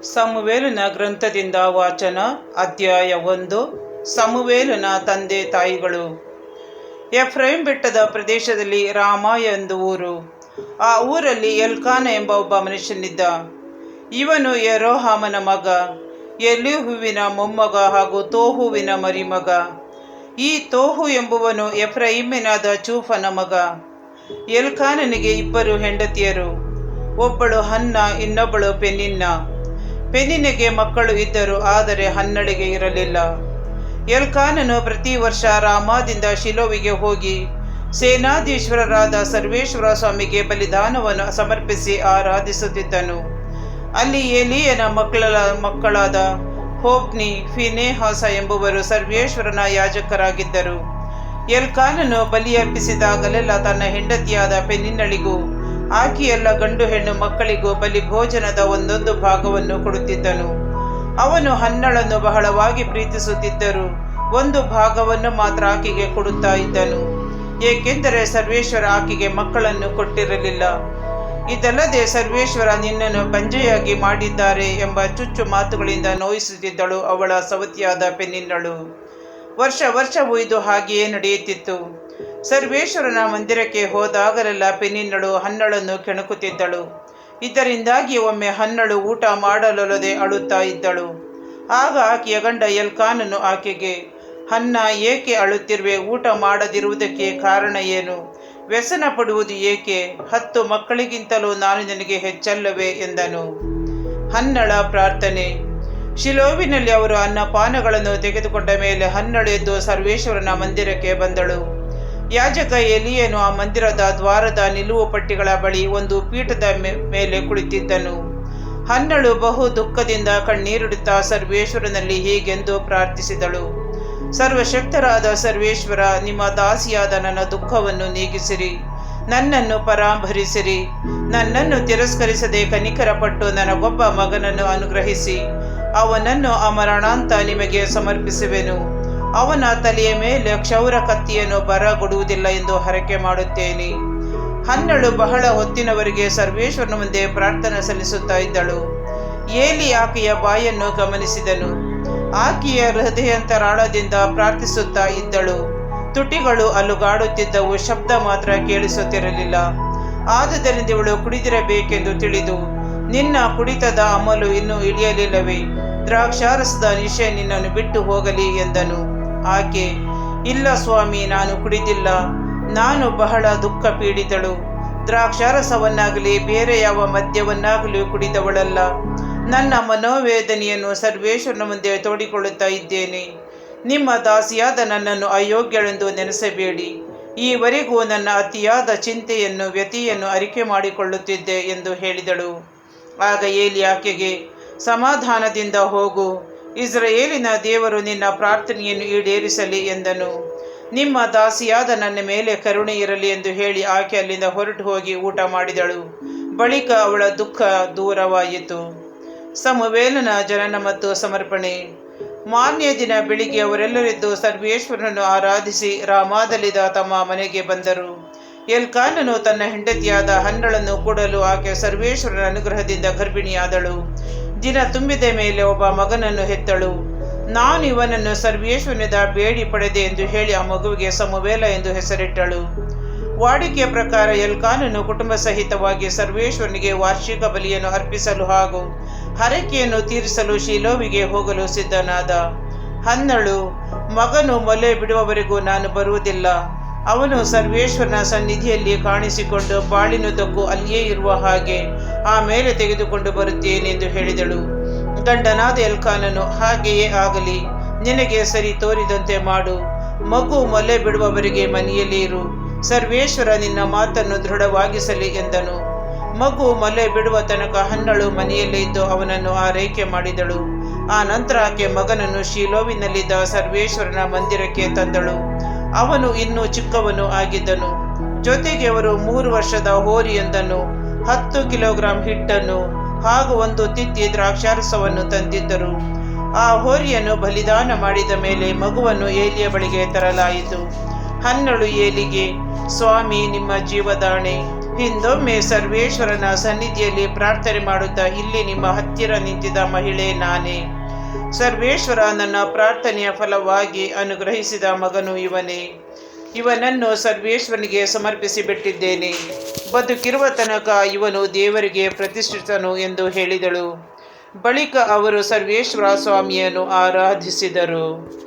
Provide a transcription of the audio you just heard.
ಸಮುವೇಲನ ಗ್ರಂಥದಿಂದ ವಾಚನ. ಅಧ್ಯಾಯ 1. ಸಮುವೇಲನ ತಂದೆ ತಾಯಿಗಳು. ಎಫ್ರೈಮ್ ಬೆಟ್ಟದ ಪ್ರದೇಶದಲ್ಲಿ ರಾಮ ಎಂದು ಊರು. ಆ ಊರಲ್ಲಿ ಎಲ್ಕಾನ ಎಂಬ ಒಬ್ಬ ಮನುಷ್ಯನಿದ್ದ. ಇವನು ಯೆರೋಹಾಮನ ಮಗ, ಎಲೀಹುವಿನ ಮೊಮ್ಮಗ ಹಾಗೂ ತೋಹುವಿನ ಮರಿಮಗ. ಈ ತೋಹು ಎಂಬುವನು ಎಫ್ರೈಮಿನಾದ ಚೂಫನ ಮಗ. ಎಲ್ಕಾನನಿಗೆ 2 ಹೆಂಡತಿಯರು, ಒಬ್ಬಳು ಹನ್ನ, ಇನ್ನೊಬ್ಬಳು ಪೆನಿನ್ನ. ಪೆನಿನ್ನಿಗೆ ಮಕ್ಕಳು ಇದ್ದರು, ಆದರೆ ಹನ್ನಳಿಗೆ ಇರಲಿಲ್ಲ. ಎಲ್ಕಾನನು ಪ್ರತಿ ವರ್ಷ ರಾಮಾದಿಂದ ಶಿಲೋವಿಗೆ ಹೋಗಿ ಸೇನಾಧೀಶ್ವರರಾದ ಸರ್ವೇಶ್ವರ ಸ್ವಾಮಿಗೆ ಬಲಿದಾನವನ್ನು ಸಮರ್ಪಿಸಿ ಆರಾಧಿಸುತ್ತಿದ್ದನು. ಅಲ್ಲಿ ಎಲೀಯನ ಮಕ್ಕಳಾದ ಹೋಫ್ನಿ, ಫಿನೆಹಾಸ ಎಂಬುವರು ಸರ್ವೇಶ್ವರನ ಯಾಜಕರಾಗಿದ್ದರು. ಎಲ್ಕಾನನು ಬಲಿಯರ್ಪಿಸಿದಾಗಲೆಲ್ಲ ತನ್ನ ಹೆಂಡತಿಯಾದ ಪೆನಿನ್ನಳಿಗೂ ಆಕೆಯೆಲ್ಲ ಗಂಡು ಹೆಣ್ಣು ಮಕ್ಕಳಿಗೂ ಬಲಿ ಭೋಜನದ 1 ಭಾಗವನ್ನು ಕೊಡುತ್ತಿದ್ದನು. ಅವನು ಹನ್ನಳನ್ನು ಬಹಳವಾಗಿ ಪ್ರೀತಿಸುತ್ತಿದ್ದರೂ 1 ಭಾಗವನ್ನು ಮಾತ್ರ ಆಕೆಗೆ ಕೊಡುತ್ತಾ ಇದ್ದನು, ಏಕೆಂದರೆ ಸರ್ವೇಶ್ವರ ಆಕೆಗೆ ಮಕ್ಕಳನ್ನು ಕೊಟ್ಟಿರಲಿಲ್ಲ. ಇದಲ್ಲದೆ ಸರ್ವೇಶ್ವರ ನಿನ್ನನ್ನು ಬಂಜೆಯಾಗಿ ಮಾಡಿದ್ದಾರೆ ಎಂಬ ಚುಚ್ಚು ಮಾತುಗಳಿಂದ ನೋಯಿಸುತ್ತಿದ್ದಳು ಅವಳ ಸವತಿಯಾದ ಪೆನಿನ್ನಳು. ವರ್ಷವೂ ಇದು ಹಾಗೆಯೇ ನಡೆಯುತ್ತಿತ್ತು. ಸರ್ವೇಶ್ವರನ ಮಂದಿರಕ್ಕೆ ಹೋದಾಗಲೆಲ್ಲ ಪೆನಿನ್ನಳು ಹನ್ನಳನ್ನು ಕೆಣಕುತ್ತಿದ್ದಳು. ಇದರಿಂದಾಗಿ ಒಮ್ಮೆ ಹನ್ನಳು ಊಟ ಮಾಡಲೊಲ್ಲದೆ ಅಳುತ್ತಾ ಇದ್ದಳು. ಆಗ ಆಕೆಯ ಗಂಡ ಎಲ್ಕಾನನು ಆಕೆಗೆ, ಹನ್ನ, ಏಕೆ ಅಳುತ್ತಿರುವೆ? ಊಟ ಮಾಡದಿರುವುದಕ್ಕೆ ಕಾರಣ ಏನು? ವ್ಯಸನ ಪಡುವುದು ಏಕೆ? 10 ಮಕ್ಕಳಿಗಿಂತಲೂ ನಾನು ನಿನಗೆ ಹೆಚ್ಚಲ್ಲವೇ ಎಂದನು. ಹನ್ನಳ ಪ್ರಾರ್ಥನೆ. ಶಿಲೋವಿನಲ್ಲಿ ಅವರು ಅನ್ನಪಾನಗಳನ್ನು ತೆಗೆದುಕೊಂಡ ಮೇಲೆ ಹನ್ನಳು ಎದ್ದು ಸರ್ವೇಶ್ವರನ ಮಂದಿರಕ್ಕೆ ಬಂದಳು. ಯಾಜಕ ಎಲೀಯನು ಆ ಮಂದಿರದ ದ್ವಾರದ ನಿಲುವು ಪಟ್ಟಿಗಳ ಬಳಿ ಒಂದು ಪೀಠದ ಮೇಲೆ ಕುಳಿತಿದ್ದನು. ಹನ್ನಳು ಬಹು ದುಃಖದಿಂದ ಕಣ್ಣೀರಿಡುತ್ತಾ ಸರ್ವೇಶ್ವರನಲ್ಲಿ ಹೀಗೆಂದು ಪ್ರಾರ್ಥಿಸಿದಳು. ಸರ್ವಶಕ್ತರಾದ ಸರ್ವೇಶ್ವರ, ನಿಮ್ಮ ದಾಸಿಯಾದ ನನ್ನ ದುಃಖವನ್ನು ನೀಗಿಸಿರಿ, ನನ್ನನ್ನು ಪರಾಂಭರಿಸಿರಿ. ನನ್ನನ್ನು ತಿರಸ್ಕರಿಸದೆ ಕನಿಕರಪಟ್ಟು ನನಗೊಬ್ಬ ಮಗನನ್ನು ಅನುಗ್ರಹಿಸಿ ಅವನನ್ನು ಅಮರಣಾಂತ ನಿಮಗೆ ಸಮರ್ಪಿಸುವೆನು. ಅವನ ತಲೆಯ ಮೇಲೆ ಕ್ಷೌರ ಕತ್ತಿಯನ್ನು ಬರಗೊಡುವುದಿಲ್ಲ ಎಂದು ಹರಕೆ ಮಾಡುತ್ತೇನೆ. ಹನ್ನಳು ಬಹಳ ಹೊತ್ತಿನವರೆಗೆ ಸರ್ವೇಶ್ವರನ ಮುಂದೆ ಪ್ರಾರ್ಥನೆ ಸಲ್ಲಿಸುತ್ತಾ ಇದ್ದಳು. ಏಲಿ ಆಕೆಯ ಬಾಯನ್ನು ಗಮನಿಸಿದನು. ಆಕೆಯ ಹೃದಯಾಂತರಾಳದಿಂದ ಪ್ರಾರ್ಥಿಸುತ್ತಾ ಇದ್ದಳು. ತುಟಿಗಳು ಅಲುಗಾಡುತ್ತಿದ್ದವು, ಶಬ್ದ ಮಾತ್ರ ಕೇಳಿಸುತ್ತಿರಲಿಲ್ಲ. ಆದುದರಿಂದ ಇವಳು ಕುಡಿದಿರಬೇಕೆಂದು ತಿಳಿದು, ನಿನ್ನ ಕುಡಿತದ ಅಮಲು ಇನ್ನೂ ಇಳಿಯಲಿಲ್ಲವೇ? ದ್ರಾಕ್ಷಾರಸದ ನಿಶೆ ನಿನ್ನನ್ನು ಬಿಟ್ಟು ಹೋಗಲಿ ಎಂದನು. ಆಕೆ, ಇಲ್ಲ ಸ್ವಾಮಿ, ನಾನು ಕುಡಿದಿಲ್ಲ. ನಾನು ಬಹಳ ದುಃಖ ಪೀಡಿತಳು. ದ್ರಾಕ್ಷಾರಸವನ್ನಾಗಲಿ ಬೇರೆ ಯಾವ ಮದ್ಯವನ್ನಾಗಲಿ ಕುಡಿದವಳಲ್ಲ. ನನ್ನ ಮನೋವೇದನೆಯನ್ನು ಸರ್ವೇಶ್ವರನ ಮುಂದೆ ತೋಡಿಕೊಳ್ಳುತ್ತಾ ಇದ್ದೇನೆ. ನಿಮ್ಮ ದಾಸಿಯಾದ ನನ್ನನ್ನು ಅಯೋಗ್ಯಳೆಂದು ನೆನೆಸಬೇಡಿ. ಈವರೆಗೂ ನನ್ನ ಅತಿಯಾದ ಚಿಂತೆಯನ್ನು ವ್ಯತಿಯನ್ನು ಅರಿಕೆ ಮಾಡಿಕೊಳ್ಳುತ್ತಿದ್ದೆ ಎಂದು ಹೇಳಿದಳು. ಆಗ ಏಲಿ ಆಕೆಗೆ, ಸಮಾಧಾನದಿಂದ ಹೋಗು, ಇಸ್ರಾಯೇಲಿನ ದೇವರು ನಿನ್ನ ಪ್ರಾರ್ಥನೆಯನ್ನು ಈಡೇರಿಸಲಿ ಎಂದನು. ನಿಮ್ಮ ದಾಸಿಯಾದ ನನ್ನ ಮೇಲೆ ಕರುಣೆ ಇರಲಿ ಎಂದು ಹೇಳಿ ಆಕೆ ಅಲ್ಲಿಂದ ಹೊರಟು ಹೋಗಿ ಊಟ ಮಾಡಿದಳು. ಬಳಿಕ ಅವಳ ದುಃಖ ದೂರವಾಯಿತು. ಸಮುವೇಲನ ಜನನ ಮತ್ತು ಸಮರ್ಪಣೆ. ಮಾರನೆಯ ದಿನ ಬೆಳಿಗ್ಗೆ ಅವರೆಲ್ಲರಿದ್ದು ಸರ್ವೇಶ್ವರನನ್ನು ಆರಾಧಿಸಿ ರಾಮಾದಲ್ಲಿದ್ದ ತಮ್ಮ ಮನೆಗೆ ಬಂದರು. ಎಲ್ಕಾನನು ತನ್ನ ಹೆಂಡತಿಯಾದ ಹನ್ನಳನ್ನು ಕೂಡಲು ಆಕೆ ಸರ್ವೇಶ್ವರನ ಅನುಗ್ರಹದಿಂದ ಗರ್ಭಿಣಿಯಾದಳು. ದಿನ ತುಂಬಿದ ಮೇಲೆ ಒಬ್ಬ ಮಗನನ್ನು ಹೆತ್ತಳು. ನಾನು ಇವನನ್ನು ಸರ್ವೇಶ್ವರನಿಂದ ಬೇಡಿ ಪಡೆದೆ ಎಂದು ಹೇಳಿ ಆ ಮಗುವಿಗೆ ಸಮುವೇಲ ಎಂದು ಹೆಸರಿಟ್ಟಳು. ವಾಡಿಕೆಯ ಪ್ರಕಾರ ಎಲ್ಕಾನನು ಕುಟುಂಬ ಸಹಿತವಾಗಿ ಸರ್ವೇಶ್ವರನಿಗೆ ವಾರ್ಷಿಕ ಬಲಿಯನ್ನು ಅರ್ಪಿಸಲು ಹಾಗೂ ಹರಕೆಯನ್ನು ತೀರಿಸಲು ಶಿಲೋವಿಗೆ ಹೋಗಲು ಸಿದ್ಧನಾದ. ಹನ್ನಳು, ಮಗನು ಮೊಲೆ ಬಿಡುವವರೆಗೂ ನಾನು ಬರುವುದಿಲ್ಲ. ಅವನು ಸರ್ವೇಶ್ವರನ ಸನ್ನಿಧಿಯಲ್ಲಿ ಕಾಣಿಸಿಕೊಂಡು ಬಾಳಿನುದ್ದಕ್ಕೂ ಅಲ್ಲಿಯೇ ಇರುವ ಹಾಗೆ ಆಮೇಲೆ ತೆಗೆದುಕೊಂಡು ಬರುತ್ತೇನೆ ಎಂದು ಹೇಳಿದಳು. ಗಂಡನಾದ ಎಲ್ಕಾನನು, ಹಾಗೆಯೇ ಆಗಲಿ, ನಿನಗೆ ಸರಿ ತೋರಿದಂತೆ ಮಾಡು. ಮಗು ಮೊಲೆ ಬಿಡುವವರೆಗೆ ಮನೆಯಲ್ಲಿ ಇರು. ಸರ್ವೇಶ್ವರ ನಿನ್ನ ಮಾತನ್ನು ದೃಢವಾಗಿಸಲಿ ಎಂದನು. ಮಗು ಮೊಲೆ ಬಿಡುವ ತನಕ ಹನ್ನಳು ಮನೆಯಲ್ಲೇ ಇದ್ದು ಅವನನ್ನು ಆರೈಕೆ ಮಾಡಿದಳು. ಆ ನಂತರ ಆಕೆ ಮಗನನ್ನು ಶಿಲೋವಿನಲ್ಲಿದ್ದ ಸರ್ವೇಶ್ವರನ ಮಂದಿರಕ್ಕೆ ತಂದಳು. ಅವನು ಇನ್ನೂ ಚಿಕ್ಕವನು ಆಗಿದ್ದನು. ಜೊತೆಗೆ ಅವರು 3 ವರ್ಷದ ಹೋರಿಯೊಂದನ್ನು, 10 ಕಿಲೋಗ್ರಾಂ ಹಿಟ್ಟನ್ನು ಹಾಗೂ 1 ತಿತ್ತಿ ದ್ರಾಕ್ಷಾರಸವನ್ನು ತಂದಿದ್ದರು. ಆ ಹೋರಿಯನ್ನು ಬಲಿದಾನ ಮಾಡಿದ ಮೇಲೆ ಮಗುವನ್ನು ಏಲಿಯ ಬಳಿಗೆ ತರಲಾಯಿತು. ಹನ್ನಳು ಏಲಿಗೆ, ಸ್ವಾಮಿ, ನಿಮ್ಮ ಜೀವದಾಣೆ, ಹಿಂದೊಮ್ಮೆ ಸರ್ವೇಶ್ವರನ ಸನ್ನಿಧಿಯಲ್ಲಿ ಪ್ರಾರ್ಥನೆ ಮಾಡುತ್ತಾ ಇಲ್ಲಿ ನಿಮ್ಮ ಹತ್ತಿರ ನಿಂತಿದ್ದ ಮಹಿಳೆ ನಾನೇ. ಸರ್ವೇಶ್ವರ ನನ್ನ ಪ್ರಾರ್ಥನೆಯ ಫಲವಾಗಿ ಅನುಗ್ರಹಿಸಿದ ಮಗನು ಇವನೇ. ಇವನನ್ನು ಸರ್ವೇಶ್ವರನಿಗೆ ಸಮರ್ಪಿಸಿ ಬಿಟ್ಟಿದ್ದೇನೆ. ಬದುಕಿರುವ ತನಕ ಇವನು ದೇವರಿಗೆ ಪ್ರತಿಷ್ಠಿತನು ಎಂದು ಹೇಳಿದಳು. ಬಳಿಕ ಅವರು ಸರ್ವೇಶ್ವರ ಸ್ವಾಮಿಯನ್ನು ಆರಾಧಿಸಿದರು.